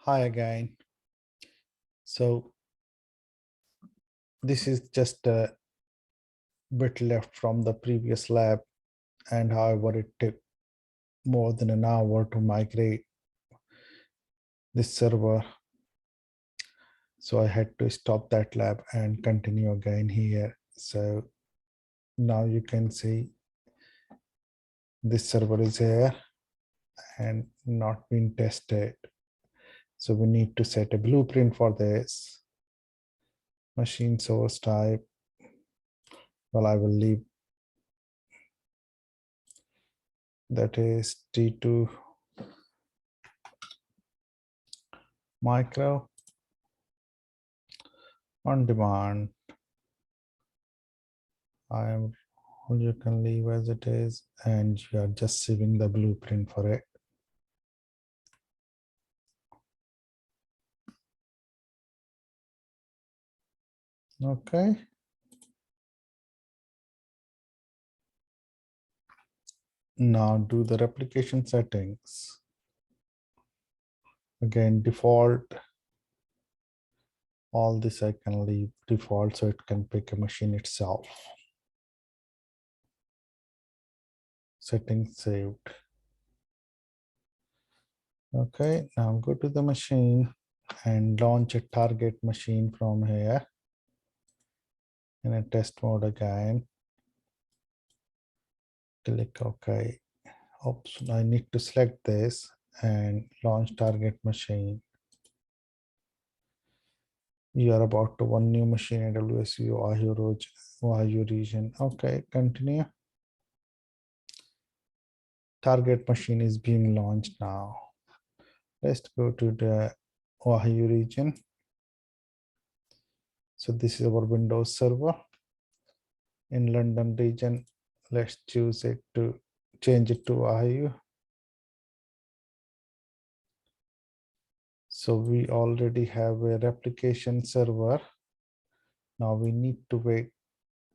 Hi again. So this is just a bit left from the previous lab, and however it took more than an hour to migrate this server. So I had to stop that lab and continue again here. So now you can see this server is here and not being tested. So we need to set a blueprint for this. Machine source type. Well, I will leave that is T2 micro on demand. You can leave as it is, and you are just saving the blueprint for it. Okay. Now do the replication settings. Again, default. All this I can leave default so it can pick a machine itself. Settings saved. Okay, now go to the machine and launch a target machine from here in a test mode again. Click OK. Oops, I need to select this and launch target machine. You are about to one new machine AWS Ohio region. Okay, continue. Target machine is being launched now. Let's go to the Ohio region. So this is our Windows server. In London region, let's choose it to change it to Ohio. So we already have a replication server. Now we need to wait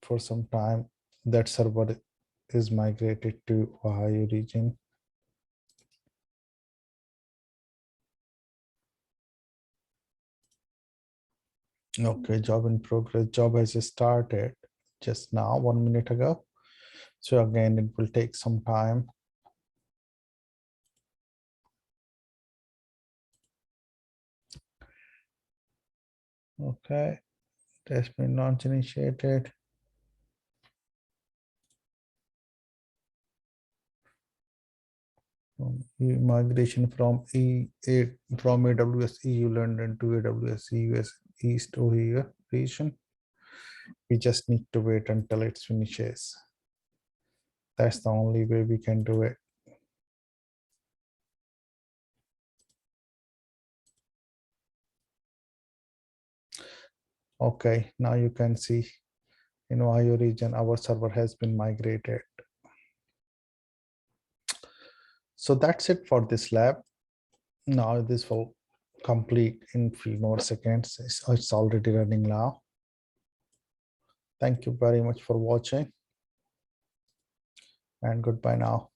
for some time. That server is migrated to Ohio region. Okay, job in progress. Job has started just now, 1 minute ago. So again, it will take some time. Okay, test been launch initiated. Migration from AWS EU London to AWS US East Ohio region. We just need to wait until it finishes. That's the only way we can do it. Okay, now you can see in Ohio region, our server has been migrated. So that's it for this lab. Now this will complete in few more seconds. It's already running now. Thank you very much for watching, and goodbye now.